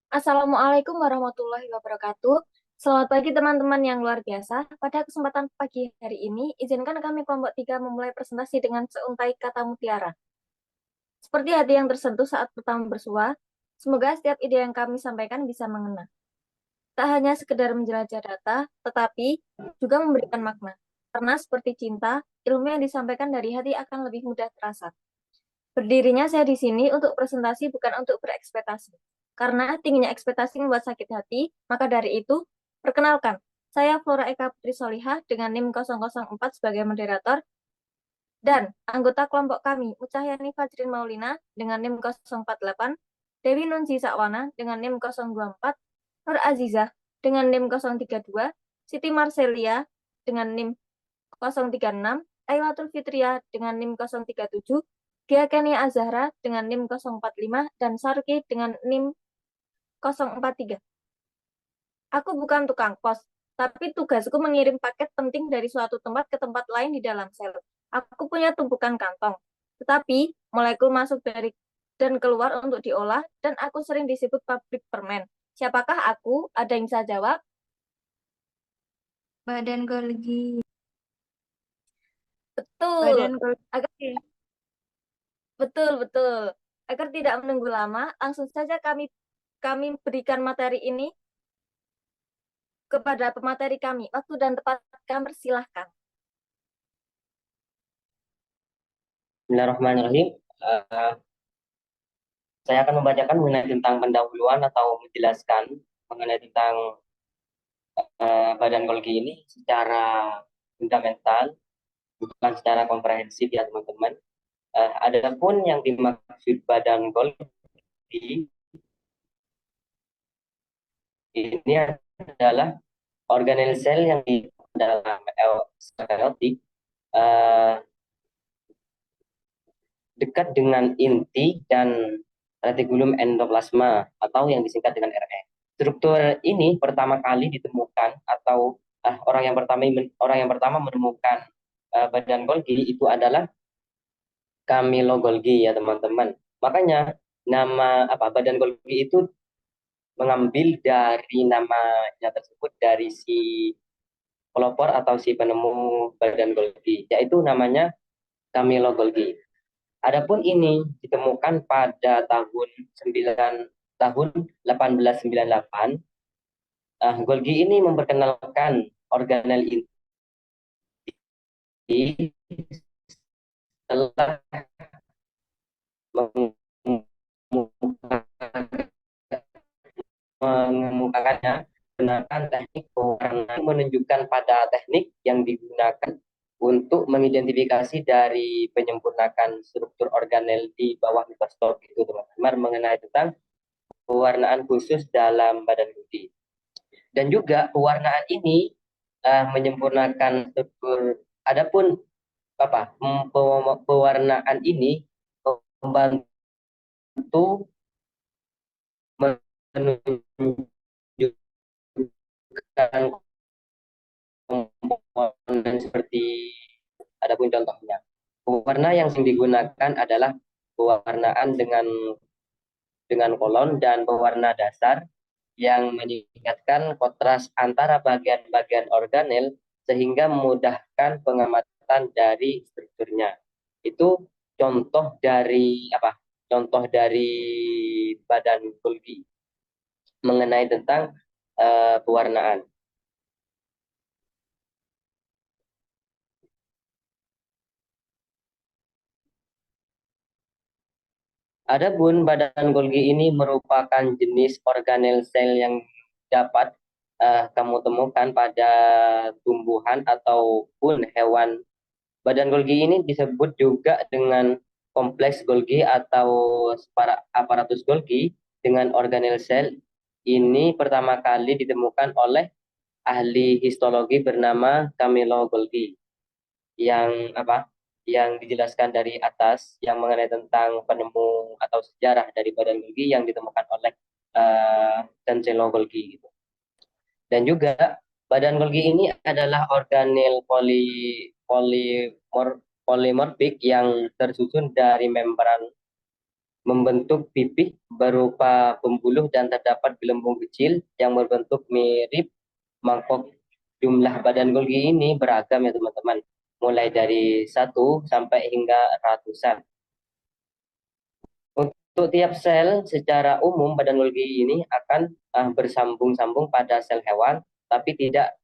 Assalamualaikum warahmatullahi wabarakatuh. Selamat pagi teman-teman yang luar biasa. Pada kesempatan pagi hari ini, izinkan kami kelompok 3 memulai presentasi dengan seuntai kata mutiara. Seperti hati yang tersentuh saat pertama bersua, semoga setiap ide yang kami sampaikan bisa mengena. Tak hanya sekedar menjelajah data, tetapi juga memberikan makna. Karena seperti cinta, ilmu yang disampaikan dari hati akan lebih mudah terasa. Berdirinya saya di sini untuk presentasi bukan untuk berekspektasi. Karena tingginya ekspektasi membuat sakit hati, maka dari itu, perkenalkan, saya Flora Eka Putri Solihah dengan NIM 004 sebagai moderator, dan anggota kelompok kami, Ucahyani Fajrin Maulina dengan NIM 048, Dewi Nunzi Sakwana dengan NIM 024, Nur Azizah dengan NIM 032, Siti Marcelia dengan NIM 036, Ailatul Fitria dengan NIM 037, Gia Kenia Azahra dengan NIM 045, dan Sarki dengan NIM 043. Aku bukan tukang pos, tapi tugasku mengirim paket penting dari suatu tempat ke tempat lain di dalam sel. Aku punya tumpukan kantong, tetapi molekul masuk dari dan keluar untuk diolah, dan aku sering disebut pabrik permen. Siapakah aku? Ada yang bisa jawab? Badan Golgi. Betul. Badan Golgi. Agar betul, betul. Agar tidak menunggu lama, langsung saja kami berikan materi ini kepada pemateri kami. Waktu dan tempat kami persilahkan. Bismillahirrahmanirrahim. Eh, saya akan membacakan mengenai tentang pendahuluan atau menjelaskan mengenai tentang Badan Golgi ini secara fundamental, bukan secara komprehensif ya teman-teman. Adapun yang dimaksud Badan Golgi ini adalah organel sel yang di dalam eukariotik dekat dengan inti dan retikulum endoplasma atau yang disingkat dengan RE. Struktur ini pertama kali ditemukan atau orang yang pertama menemukan badan Golgi itu adalah Camillo Golgi ya teman-teman. Makanya nama badan Golgi itu mengambil dari namanya tersebut dari si pelopor atau si penemu badan Golgi, yaitu namanya Camillo Golgi. Adapun ini ditemukan pada tahun 1898. Golgi ini memperkenalkan organel inti setelah mengemukakannya menggunakan teknik pewarna menunjukkan pada teknik yang digunakan untuk mengidentifikasi dari penyempurnakan struktur organel di bawah mikroskop itu teman-teman mengenai tentang pewarnaan khusus dalam badan budi. Dan juga pewarnaan ini menyempurnakan struktur. Adapun pewarnaan ini membantu menunjukkan komponen seperti adapun contohnya. Pewarna yang sering digunakan adalah pewarnaan dengan kolon dan pewarna dasar yang meningkatkan kontras antara bagian-bagian organel sehingga memudahkan pengamatan dari strukturnya. Itu contoh dari Contoh dari badan Golgi mengenai tentang pewarnaan. Adapun badan Golgi ini merupakan jenis organel sel yang dapat kamu temukan pada tumbuhan ataupun hewan. Badan Golgi ini disebut juga dengan kompleks Golgi atau aparatus Golgi dengan organel sel. Ini pertama kali ditemukan oleh ahli histologi bernama Camillo Golgi yang yang dijelaskan dari atas yang mengenai tentang penemu atau sejarah dari badan Golgi yang ditemukan oleh Cancelo Golgi gitu. Dan juga badan Golgi ini adalah organel polimorfik yang tersusun dari membran membentuk pipih berupa pembuluh dan terdapat gelembung kecil yang berbentuk mirip mangkok. Jumlah badan Golgi ini beragam ya teman-teman, mulai dari 1 sampai hingga ratusan. Untuk tiap sel, secara umum badan Golgi ini akan bersambung-sambung pada sel hewan, tapi tidak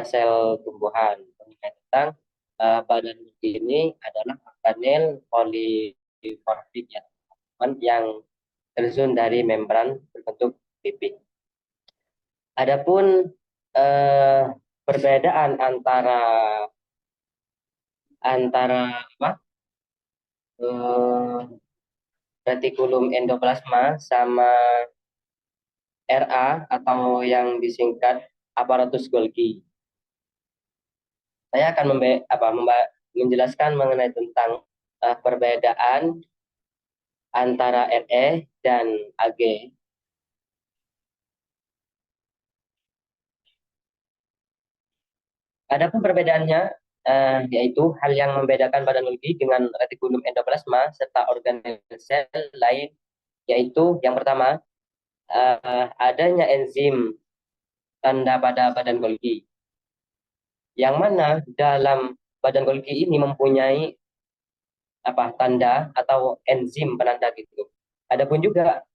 sel tumbuhan. Tentang badan Golgi ini adalah organel poliporbik ya, teman, yang tersusun dari membran berbentuk pipih. Adapun eh, perbedaan antara antara apa eh, retikulum endoplasma sama RA atau yang disingkat aparatus Golgi. Saya akan menjelaskan mengenai tentang perbedaan antara RE dan AG. Adapun perbedaannya yaitu hal yang membedakan badan Golgi dengan retikulum endoplasma serta organel sel lain, yaitu yang pertama adanya enzim tanda pada badan Golgi, yang mana dalam badan Golgi ini mempunyai tanda atau enzim penanda gitu. Adapun juga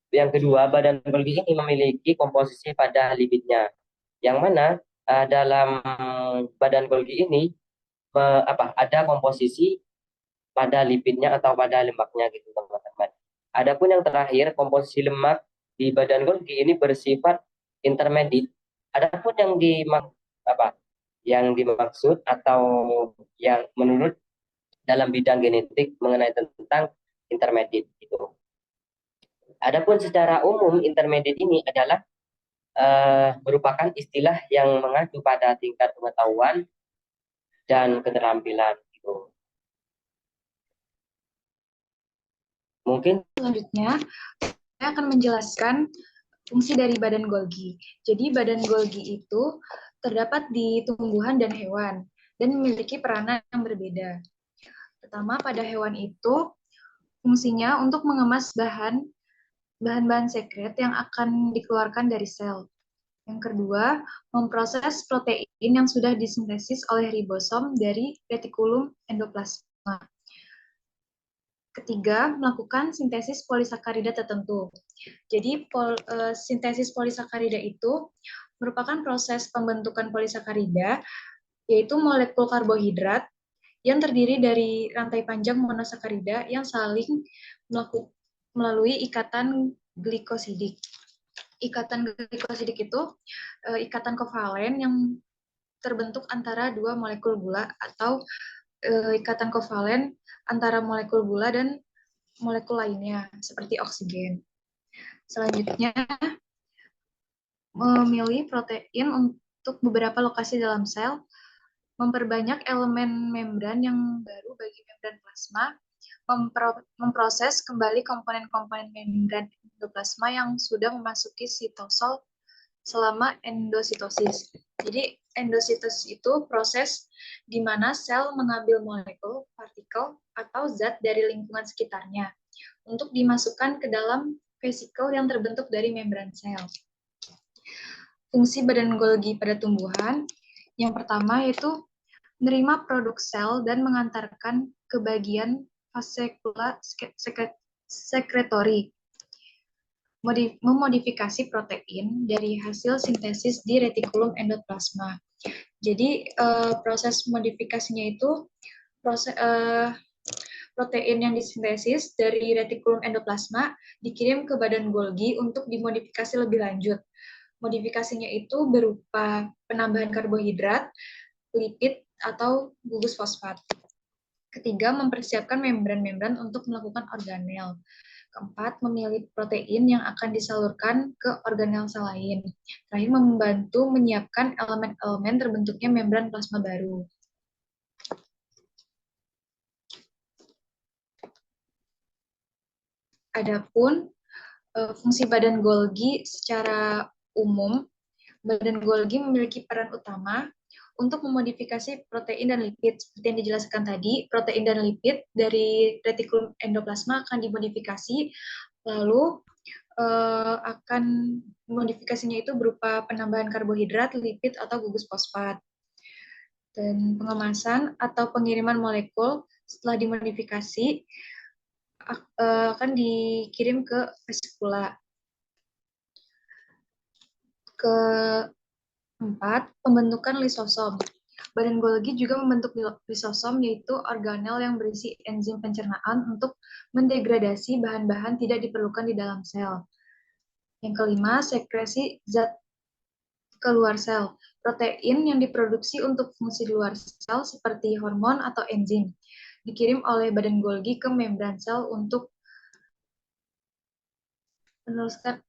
yang kedua, badan Golgi ini memiliki komposisi pada lipidnya, yang mana dalam badan Golgi ini ada komposisi pada lipidnya atau pada lemaknya gitu teman-teman. Adapun yang terakhir, komposisi lemak di badan Golgi ini bersifat intermediate. Adapun yang dimaksud atau yang menurut dalam bidang genetik mengenai tentang intermediate itu. Adapun secara umum intermediate ini adalah merupakan istilah yang mengacu pada tingkat pengetahuan dan keterampilan gitu. Mungkin selanjutnya saya akan menjelaskan fungsi dari badan Golgi. Jadi badan Golgi itu terdapat di tumbuhan dan hewan dan memiliki peranan yang berbeda. Pertama, pada hewan itu fungsinya untuk mengemas bahan-bahan sekret yang akan dikeluarkan dari sel. Yang kedua, memproses protein yang sudah disintesis oleh ribosom dari retikulum endoplasma. Ketiga, melakukan sintesis polisakarida tertentu. Jadi, sintesis polisakarida itu merupakan proses pembentukan polisakarida, yaitu molekul karbohidrat yang terdiri dari rantai panjang monosakarida yang saling melalui ikatan glikosidik. Ikatan glikosidik itu ikatan kovalen yang terbentuk antara dua molekul gula atau ikatan kovalen antara molekul gula dan molekul lainnya seperti oksigen. Selanjutnya, memilih protein untuk beberapa lokasi dalam sel, memperbanyak elemen membran yang baru bagi membran plasma, memproses kembali komponen-komponen membran endoplasma yang sudah memasuki sitosol selama endositosis. Jadi endositosis itu proses di mana sel mengambil molekul, partikel, atau zat dari lingkungan sekitarnya untuk dimasukkan ke dalam vesikel yang terbentuk dari membran sel. Fungsi badan Golgi pada tumbuhan yang pertama yaitu menerima produk sel dan mengantarkan ke bagian vasekula sekretori, memodifikasi protein dari hasil sintesis di retikulum endoplasma. Jadi proses modifikasinya itu protein yang disintesis dari retikulum endoplasma dikirim ke badan Golgi untuk dimodifikasi lebih lanjut. Modifikasinya itu berupa penambahan karbohidrat, lipid, atau gugus fosfat. Ketiga, mempersiapkan membran-membran untuk melakukan organel. Keempat, memilih protein yang akan disalurkan ke organel sel lain. Terakhir, membantu menyiapkan elemen-elemen terbentuknya membran plasma baru. Adapun fungsi badan Golgi secara umum, badan Golgi memiliki peran utama untuk memodifikasi protein dan lipid. Seperti yang dijelaskan tadi, protein dan lipid dari retikulum endoplasma akan dimodifikasi, lalu akan modifikasinya itu berupa penambahan karbohidrat, lipid, atau gugus fosfat. Dan pengemasan atau pengiriman molekul setelah dimodifikasi akan dikirim ke vesikula. Keempat, pembentukan lisosom. Badan Golgi juga membentuk lisosom, yaitu organel yang berisi enzim pencernaan untuk mendegradasi bahan-bahan tidak diperlukan di dalam sel. Yang kelima, sekresi zat keluar sel. Protein yang diproduksi untuk fungsi di luar sel seperti hormon atau enzim dikirim oleh badan Golgi ke membran sel untuk meneruskan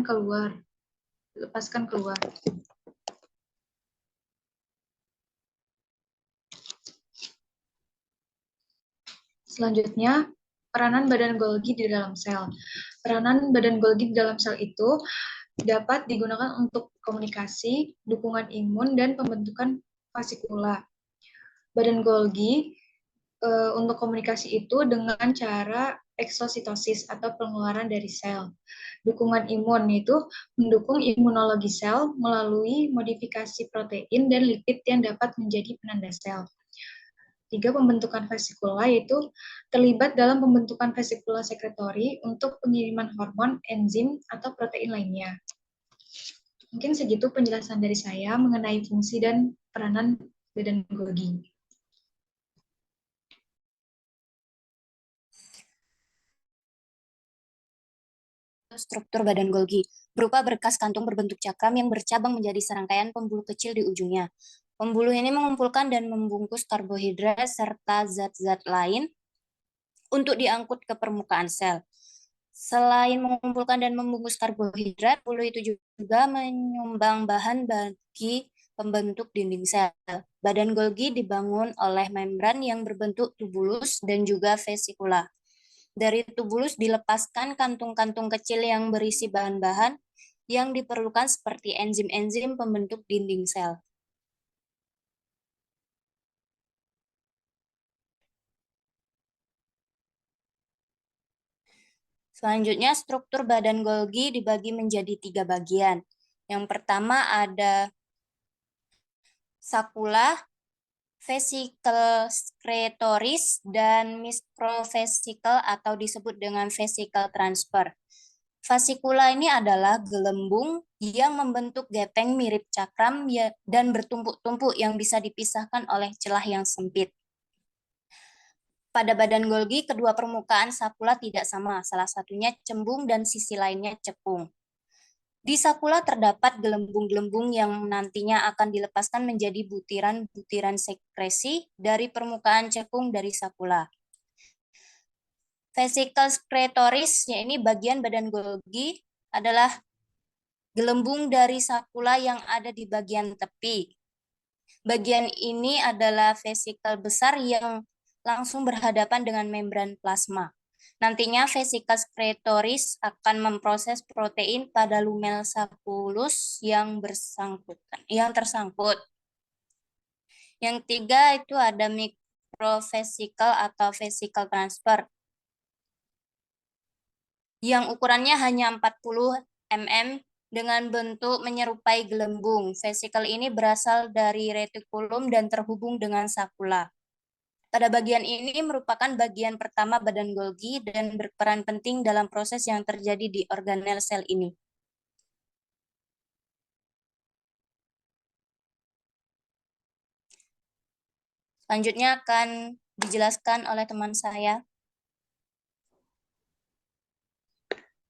keluar, lepaskan keluar. Selanjutnya, peranan badan Golgi di dalam sel. Peranan badan Golgi di dalam sel itu dapat digunakan untuk komunikasi, dukungan imun, dan pembentukan fasikula. Badan Golgi untuk komunikasi itu dengan cara eksositosis atau pengeluaran dari sel. Dukungan imun itu mendukung imunologi sel melalui modifikasi protein dan lipid yang dapat menjadi penanda sel. 3, pembentukan vesikula, yaitu terlibat dalam pembentukan vesikula sekretori untuk pengiriman hormon, enzim, atau protein lainnya. Mungkin segitu penjelasan dari saya mengenai fungsi dan peranan badan Golgi. Struktur badan Golgi berupa berkas kantung berbentuk cakram yang bercabang menjadi serangkaian pembuluh kecil di ujungnya. Pembuluh ini mengumpulkan dan membungkus karbohidrat serta zat-zat lain untuk diangkut ke permukaan sel. Selain mengumpulkan dan membungkus karbohidrat, pembuluh itu juga menyumbang bahan bagi pembentuk dinding sel. Badan Golgi dibangun oleh membran yang berbentuk tubulus dan juga vesikula. Dari tubulus dilepaskan kantung-kantung kecil yang berisi bahan-bahan yang diperlukan seperti enzim-enzim pembentuk dinding sel. Selanjutnya, struktur badan Golgi dibagi menjadi 3 bagian. Yang pertama ada sakula, vesicle secretoris, dan microvesicle atau disebut dengan vesicle transfer. Fasikula ini adalah gelembung yang membentuk gepeng mirip cakram dan bertumpuk-tumpuk yang bisa dipisahkan oleh celah yang sempit. Pada badan Golgi, kedua permukaan sakula tidak sama, salah satunya cembung dan sisi lainnya cekung. Di sakula terdapat gelembung-gelembung yang nantinya akan dilepaskan menjadi butiran-butiran sekresi dari permukaan cekung dari sakula. Vesicle secretoris, ini bagian badan Golgi, adalah gelembung dari sakula yang ada di bagian tepi. Bagian ini adalah vesikel besar yang langsung berhadapan dengan membran plasma. Nantinya vesikel secretoris akan memproses protein pada lumel saculus yang tersangkut. Yang tiga itu ada microvesicle atau vesicle transfer yang ukurannya hanya 40 mm dengan bentuk menyerupai gelembung. Vesikel ini berasal dari retikulum dan terhubung dengan sakula. Pada bagian ini merupakan bagian pertama badan Golgi dan berperan penting dalam proses yang terjadi di organel sel ini. Selanjutnya akan dijelaskan oleh teman saya.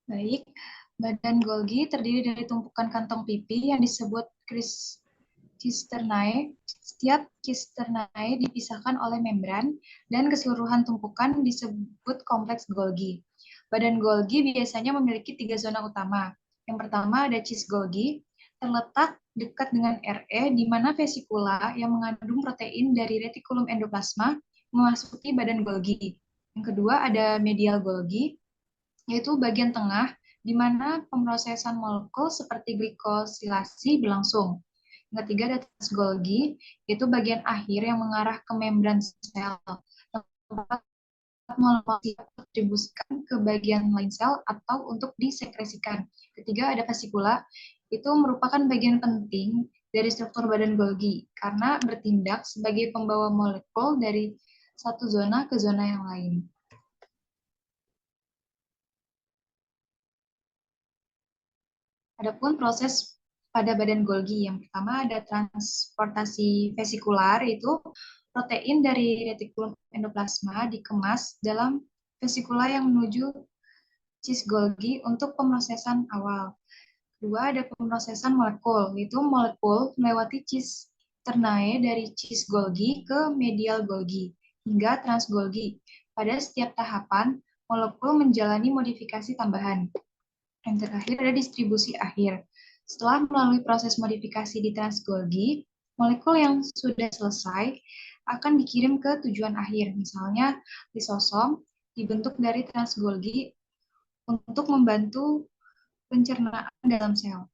Baik, badan Golgi terdiri dari tumpukan kantong pipi yang disebut cisternae. Setiap cisternae dipisahkan oleh membran dan keseluruhan tumpukan disebut kompleks Golgi. Badan Golgi biasanya memiliki 3 zona utama. Yang pertama ada cis Golgi, terletak dekat dengan RE, di mana vesikula yang mengandung protein dari retikulum endoplasma memasuki badan Golgi. Yang kedua ada medial Golgi, yaitu bagian tengah di mana pemrosesan molekul seperti glikosilasi berlangsung. Yang ketiga ada trans Golgi, yaitu bagian akhir yang mengarah ke membran sel. Tempat molekul didistribusikan ke bagian lain sel atau untuk disekresikan. Ketiga ada vasikula, itu merupakan bagian penting dari struktur badan Golgi karena bertindak sebagai pembawa molekul dari satu zona ke zona yang lain. Adapun proses pada badan Golgi, yang pertama ada transportasi vesikular, yaitu protein dari retikulum endoplasma dikemas dalam vesikula yang menuju cis Golgi untuk pemrosesan awal. Kedua, ada pemrosesan molekul, yaitu molekul melewati cis ternae dari cis Golgi ke medial Golgi hingga trans Golgi. Pada setiap tahapan, molekul menjalani modifikasi tambahan. Yang terakhir ada distribusi akhir. Setelah melalui proses modifikasi di trans Golgi, molekul yang sudah selesai akan dikirim ke tujuan akhir. Misalnya, lisosom dibentuk dari trans Golgi untuk membantu pencernaan dalam sel.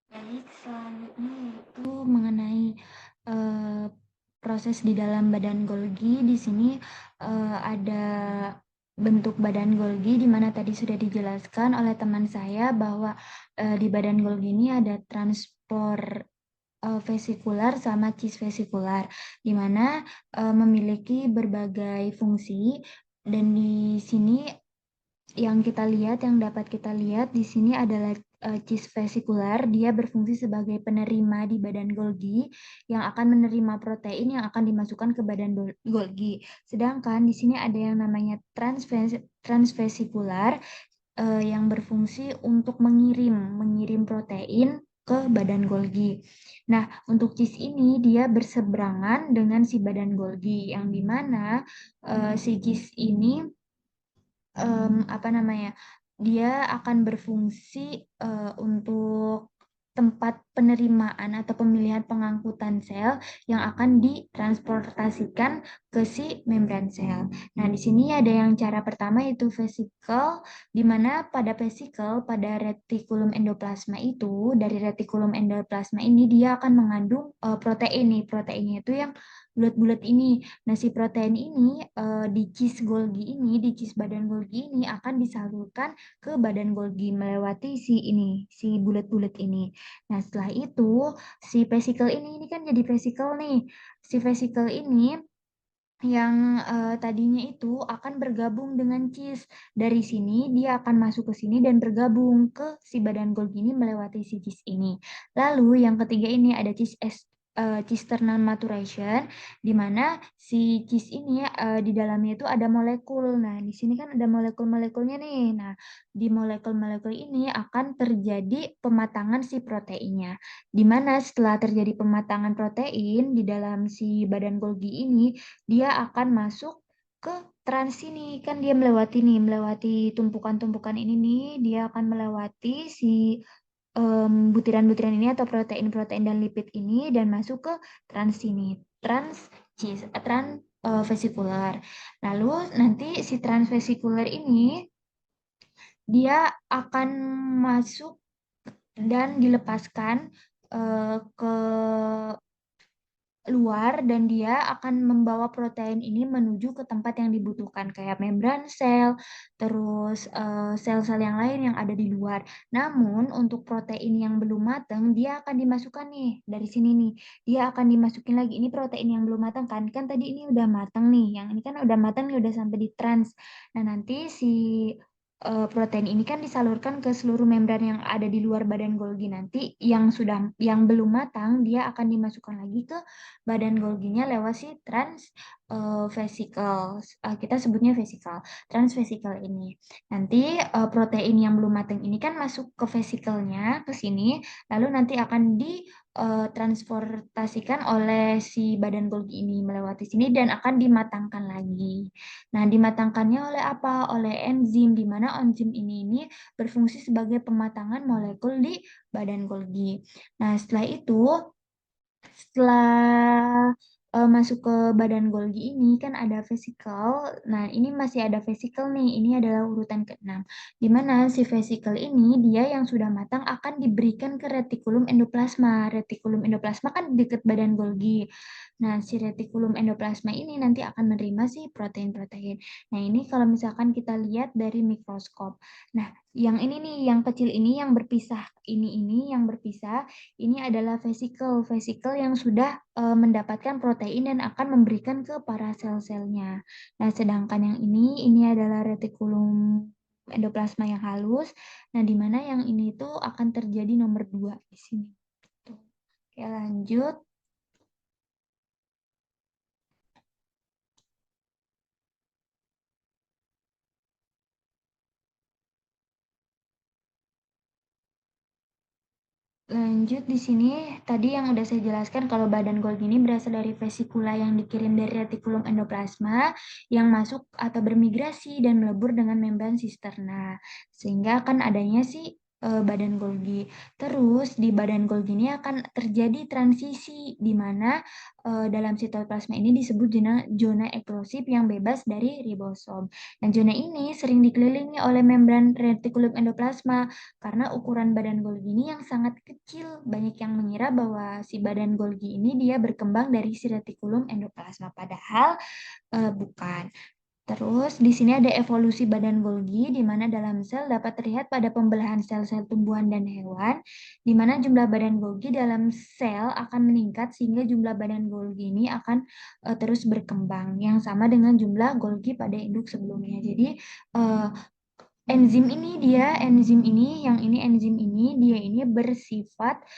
Baik, selanjutnya yaitu mengenai proses di dalam badan Golgi. Di sini ada bentuk badan Golgi, di mana tadi sudah dijelaskan oleh teman saya bahwa di badan Golgi ini ada transport vesikular sama cis vesikular, di mana memiliki berbagai fungsi. Dan di sini yang dapat kita lihat di sini adalah cis vesikular. Dia berfungsi sebagai penerima di badan Golgi yang akan menerima protein yang akan dimasukkan ke badan Golgi. Sedangkan di sini ada yang namanya transvesikular yang berfungsi untuk mengirim protein ke badan Golgi. Nah, untuk cis ini dia berseberangan dengan si badan Golgi, yang dimana si cis ini dia akan berfungsi untuk tempat penerimaan atau pemilihan pengangkutan sel yang akan ditransportasikan ke si membran sel. Nah, di sini ada yang cara pertama yaitu vesicle, di mana pada vesicle, pada retikulum endoplasma itu, dari retikulum endoplasma ini dia akan mengandung protein nih. Proteinnya itu yang bulat-bulat ini. Nah, si protein ini di cis Golgi ini, di cis badan Golgi ini akan disalurkan ke badan Golgi melewati si bulat-bulat ini. Nah, setelah itu si vesicle ini kan jadi vesicle nih. Si vesicle ini yang tadinya itu akan bergabung dengan cis. Dari sini dia akan masuk ke sini dan bergabung ke si badan Golgi ini melewati si cis ini. Lalu yang ketiga ini ada cisterna maturation, di mana si cis ini di dalamnya itu ada molekul. Nah, di sini kan ada molekul-molekulnya nih. Nah, di molekul-molekul ini akan terjadi pematangan si proteinnya. Di mana setelah terjadi pematangan protein di dalam si badan Golgi ini, dia akan masuk ke trans ini. Kan dia melewati tumpukan-tumpukan ini nih, dia akan melewati si butiran-butiran ini atau protein-protein dan lipid ini dan masuk ke trans ini, vesikular. Lalu nanti si transvesikular ini dia akan masuk dan dilepaskan ke luar, dan dia akan membawa protein ini menuju ke tempat yang dibutuhkan kayak membran sel, terus sel-sel yang lain yang ada di luar. Namun untuk protein yang belum matang dia akan dimasukkan nih dari sini nih. Dia akan dimasukin lagi, ini protein yang belum matang kan. Kan tadi ini udah matang nih. Yang ini kan udah matang nih, udah sampai di trans. Nah, nanti si protein ini kan disalurkan ke seluruh membran yang ada di luar badan Golgi. Nanti yang belum matang dia akan dimasukkan lagi ke badan Golginya lewat si trans vesicle. Kita sebutnya vesicle, trans vesicle ini. Nanti protein yang belum matang ini kan masuk ke vesikelnya ke sini, lalu nanti akan ditransportasikan oleh si badan Golgi ini melewati sini dan akan dimatangkan lagi. Nah, dimatangkannya oleh apa? Oleh enzim, di mana enzim ini berfungsi sebagai pematangan molekul di badan Golgi. Nah, setelah masuk ke badan Golgi ini kan ada vesikel. Nah, ini masih ada vesikel nih. Ini adalah urutan ke-6. Di mana si vesikel ini dia yang sudah matang akan diberikan ke retikulum endoplasma. Retikulum endoplasma kan dekat badan Golgi. Nah, si retikulum endoplasma ini nanti akan menerima si protein-protein. Nah, ini kalau misalkan kita lihat dari mikroskop. Nah, yang ini nih, yang kecil ini yang berpisah. Ini yang berpisah. Ini adalah vesikel. Vesikel yang sudah mendapatkan protein dan akan memberikan ke para sel-selnya. Nah, sedangkan yang ini adalah retikulum endoplasma yang halus. Nah, di mana yang ini tuh akan terjadi nomor 2 di sini. Tuh. Oke, lanjut. Lanjut di sini, tadi yang udah saya jelaskan kalau badan Golgi ini berasal dari vesikula yang dikirim dari retikulum endoplasma yang masuk atau bermigrasi dan melebur dengan membran sisterna. Sehingga akan adanya badan Golgi. Terus di badan Golgi ini akan terjadi transisi di mana dalam sitoplasma ini disebut zona eksklusif yang bebas dari ribosom. Dan zona ini sering dikelilingi oleh membran retikulum endoplasma karena ukuran badan Golgi ini yang sangat kecil. Banyak yang mengira bahwa si badan Golgi ini dia berkembang dari si retikulum endoplasma, padahal bukan. Terus di sini ada evolusi badan Golgi di mana dalam sel dapat terlihat pada pembelahan sel-sel tumbuhan dan hewan di mana jumlah badan Golgi dalam sel akan meningkat sehingga jumlah badan Golgi ini akan terus berkembang yang sama dengan jumlah Golgi pada induk sebelumnya. Jadi enzim ini dia ini bersifat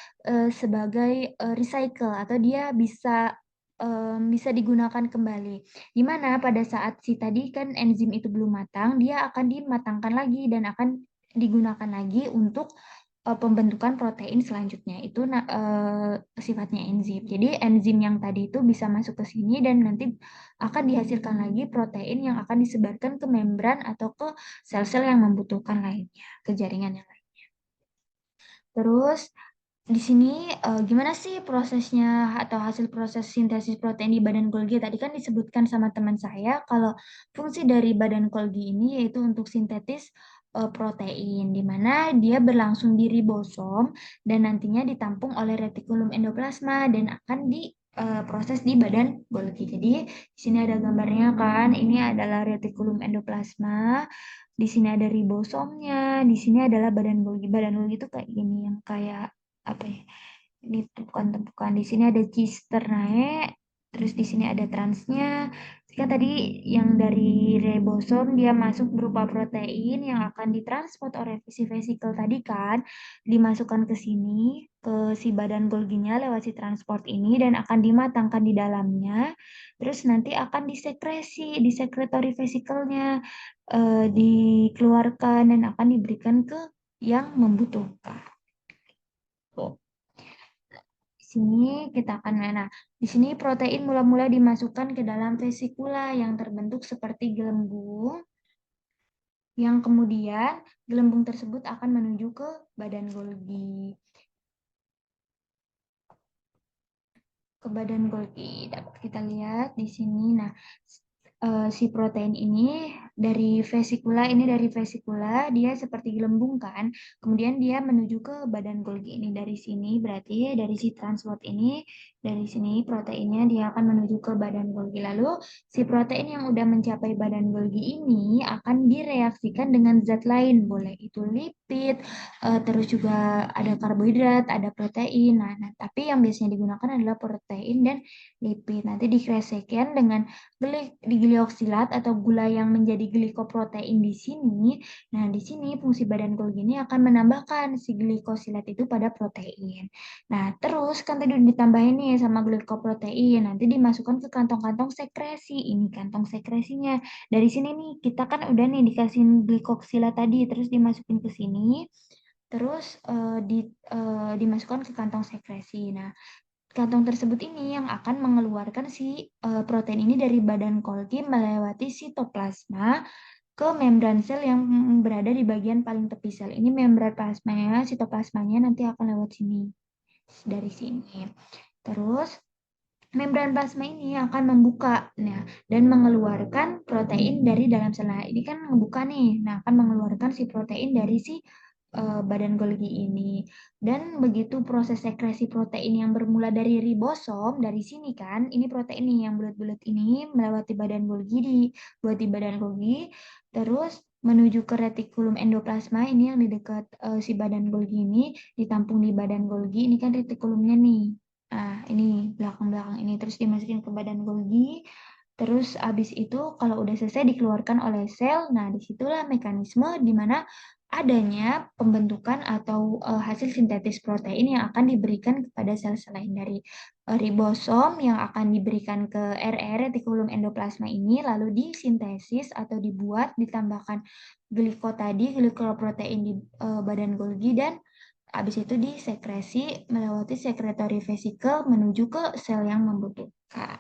sebagai recycle atau dia bisa digunakan kembali. Di mana pada saat si tadi kan enzim itu belum matang, dia akan dimatangkan lagi dan akan digunakan lagi untuk pembentukan protein selanjutnya. Itu sifatnya enzim. Jadi enzim yang tadi itu bisa masuk ke sini dan nanti akan dihasilkan lagi protein yang akan disebarkan ke membran atau ke sel-sel yang membutuhkan lainnya, ke jaringan yang lain. Terus di sini gimana sih prosesnya atau hasil proses sintesis protein di badan Golgi? Tadi kan disebutkan sama teman saya kalau fungsi dari badan Golgi ini yaitu untuk sintetis protein, di mana dia berlangsung di ribosom dan nantinya ditampung oleh retikulum endoplasma dan akan diproses di badan Golgi. Jadi di sini ada gambarnya kan, ini adalah retikulum endoplasma. Di sini ada ribosomnya, di sini adalah badan Golgi. Badan Golgi itu kayak gini, yang kayak apa ya? Ini tumpukan-tumpukan. Di sini ada cisternae, terus di sini ada transnya. Jika tadi yang dari ribosom dia masuk berupa protein yang akan ditransport oleh si vesikel tadi kan, dimasukkan ke sini ke si badan Golginya lewat si transport ini dan akan dimatangkan di dalamnya. Terus nanti akan disekresi di sekretori vesikelnya dikeluarkan dan akan diberikan ke yang membutuhkan. Tuh. Di sini kita akan di sini protein mula-mula dimasukkan ke dalam vesikula yang terbentuk seperti gelembung, yang kemudian gelembung tersebut akan menuju ke badan Golgi. Ke badan Golgi dapat kita lihat di sini. Nah, si protein ini dari vesikula dia seperti gelembung kan, kemudian dia menuju ke badan Golgi ini dari sini, berarti dari si transport ini dari sini proteinnya dia akan menuju ke badan Golgi. Lalu si protein yang udah mencapai badan Golgi ini akan direaksikan dengan zat lain, boleh itu lipid, terus juga ada karbohidrat, ada protein. Nah, tapi yang biasanya digunakan adalah protein dan lipid. Nanti dikreasikan dengan glioksilat atau gula yang menjadi glikoprotein di sini. Nah, di sini fungsi badan Golgi ini akan menambahkan si glikosilat itu pada protein. Nah, terus kan tadi ditambahin nih sama glikoprotein, nanti dimasukkan ke kantong-kantong sekresi. Ini kantong sekresinya. Dari sini nih, kita kan udah nih dikasih glikoksilat tadi, terus dimasukin ke sini, terus dimasukkan ke kantong sekresi. Nah, kantong tersebut ini yang akan mengeluarkan si protein ini dari badan Golgi melewati sitoplasma ke membran sel yang berada di bagian paling tepi sel. Ini membran plasmanya, sitoplasmanya nanti akan lewat sini, dari sini. Terus membran plasma ini akan membuka dan mengeluarkan protein dari dalam sel. Nah, ini kan membuka nih. Nah, akan mengeluarkan si protein dari si badan Golgi ini. Dan begitu proses sekresi protein yang bermula dari ribosom, dari sini kan, ini protein nih yang bulat-bulat ini melewati badan Golgi, dibuat di badan Golgi, terus menuju ke retikulum endoplasma ini yang di dekat si badan Golgi ini, ditampung di badan Golgi, ini kan retikulumnya nih. Nah, ini belakang-belakang ini terus dimasukin ke badan Golgi. Terus habis itu kalau udah selesai dikeluarkan oleh sel, nah disitulah mekanisme di mana adanya pembentukan atau hasil sintetis protein yang akan diberikan kepada sel selain dari ribosom yang akan diberikan ke retikulum endoplasma ini, lalu disintesis atau dibuat, ditambahkan glikoprotein di badan Golgi, dan habis itu disekresi melewati secretory vesicle menuju ke sel yang membutuhkan.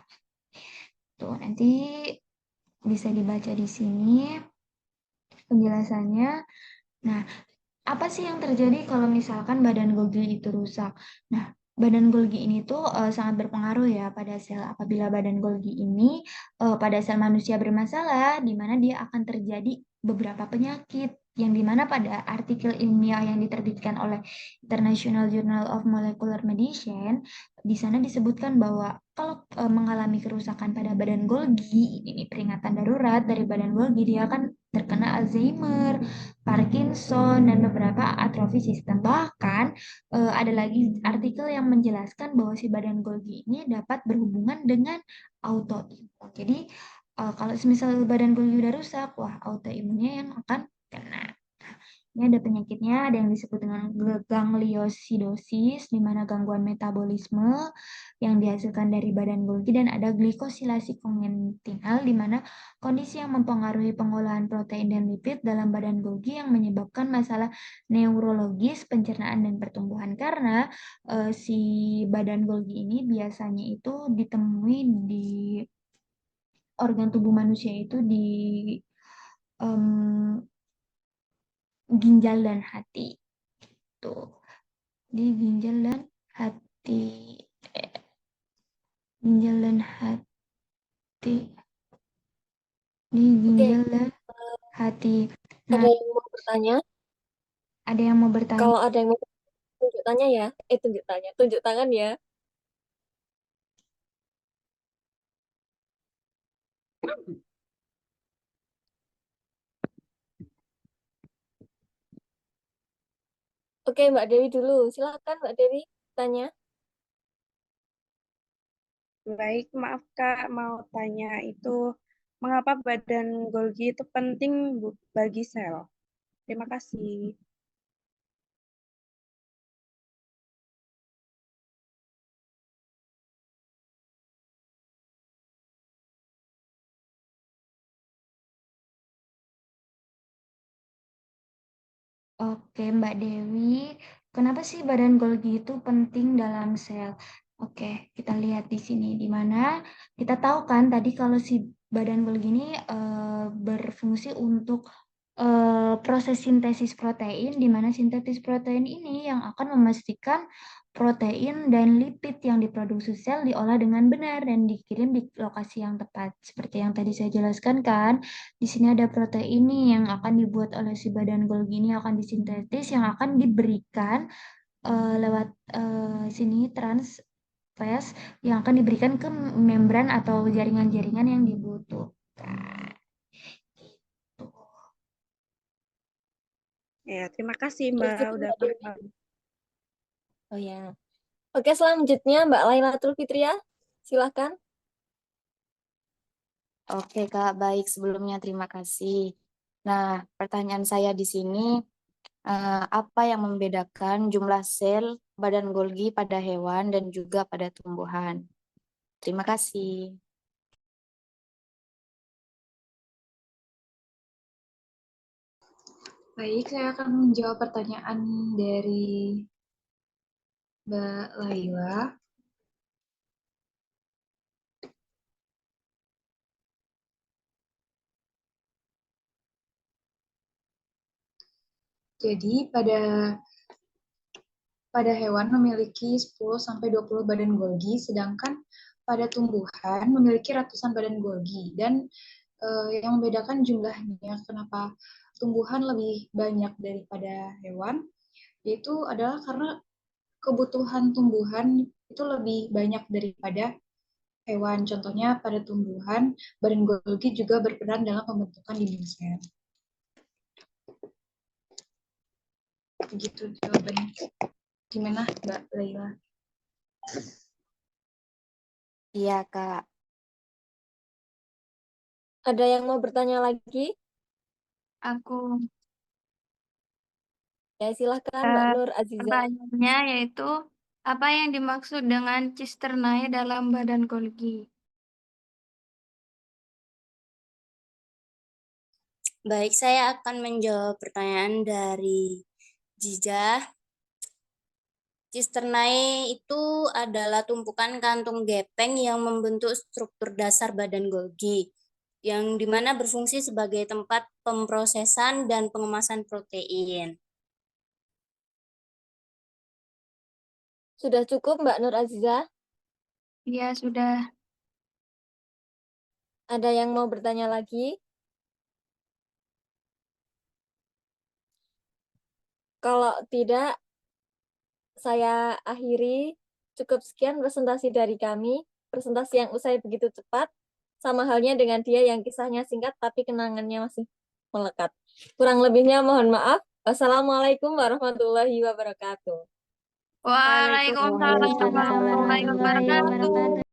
Tuh, nanti bisa dibaca di sini penjelasannya. Nah, apa sih yang terjadi kalau misalkan badan Golgi itu rusak? Nah, badan Golgi ini tuh sangat berpengaruh ya pada sel. Apabila badan Golgi ini pada sel manusia bermasalah, di mana dia akan terjadi beberapa penyakit yang dimana pada artikel ilmiah yang diterbitkan oleh International Journal of Molecular Medicine, di sana disebutkan bahwa kalau mengalami kerusakan pada badan Golgi, ini peringatan darurat dari badan Golgi, dia akan terkena Alzheimer, Parkinson, dan beberapa atrofi sistem. Bahkan ada lagi artikel yang menjelaskan bahwa si badan Golgi ini dapat berhubungan dengan autoimun. Jadi kalau misal badan Golgi udah rusak, wah autoimunnya yang akan kena. Ini ada penyakitnya, ada yang disebut dengan gangliosidosis, di mana gangguan metabolisme yang dihasilkan dari badan Golgi, dan ada glikosilasi kongenital, di mana kondisi yang mempengaruhi pengolahan protein dan lipid dalam badan Golgi yang menyebabkan masalah neurologis, pencernaan, dan pertumbuhan. Karena si badan Golgi ini biasanya itu ditemui di organ tubuh manusia itu di em, ginjal dan hati. Tuh, di ginjal dan hati. Eh, ginjal dan hati. Di Oke, ginjal dan hati. Nah, ada yang mau bertanya? ada yang mau bertanya? Kalau ada yang mau tunjuk tanya ya, tunjuk tanya, tunjuk tangan ya. Oke, Mbak Dewi dulu. Silakan Mbak Dewi tanya. Baik, maaf Kak, mau tanya itu mengapa badan Golgi itu penting bagi sel? Terima kasih. Oke, Mbak Dewi, kenapa sih badan Golgi itu penting dalam sel? Oke, kita lihat di sini, di mana kita tahu kan tadi kalau si badan Golgi ini berfungsi untuk proses sintesis protein, di mana sintesis protein ini yang akan memastikan protein dan lipid yang diproduksi sel diolah dengan benar dan dikirim di lokasi yang tepat. Seperti yang tadi saya jelaskan kan, di sini ada protein nih yang akan dibuat oleh si badan Golgi ini, akan disintetis yang akan diberikan lewat sini transfase yang akan diberikan ke membran atau jaringan-jaringan yang dibutuhkan. Gitu. Ya, terima kasih Terus Mbak gitu udah Mbak Dewi. paham. Oh ya. Oke, selanjutnya Mbak Lailatul Fitria. Silakan. Oke, Kak, baik. Sebelumnya terima kasih. Nah, pertanyaan saya di sini, apa yang membedakan jumlah sel badan Golgi pada hewan dan juga pada tumbuhan? Terima kasih. Baik, saya akan menjawab pertanyaan dari Mbak Laila. Jadi pada hewan memiliki 10-20 badan Golgi, sedangkan pada tumbuhan memiliki ratusan badan Golgi, dan yang membedakan jumlahnya kenapa tumbuhan lebih banyak daripada hewan, yaitu adalah karena kebutuhan tumbuhan itu lebih banyak daripada hewan. Contohnya pada tumbuhan, badan Golgi juga berperan dalam pembentukan dinding sel. Begitu jawabannya. Gimana, Mbak Leila? Iya, Kak. Ada yang mau bertanya lagi? Aku Ya, silahkan Mbak Eh, Nur Aziza. pertanyaannya yaitu apa yang dimaksud dengan cisternae dalam badan Golgi? Baik, saya akan menjawab pertanyaan dari Jijah. Cisternae itu adalah tumpukan kantung gepeng yang membentuk struktur dasar badan Golgi, yang dimana berfungsi sebagai tempat pemrosesan dan pengemasan protein. Sudah cukup Mbak Nur Aziza? Ya, sudah. Ada yang mau bertanya lagi? Kalau tidak, saya akhiri. Cukup sekian presentasi dari kami. Presentasi yang usai begitu cepat, sama halnya dengan dia yang kisahnya singkat tapi kenangannya masih melekat. Kurang lebihnya mohon maaf. Wassalamualaikum warahmatullahi wabarakatuh. Waalaikumsalam warahmatullahi wabarakatuh.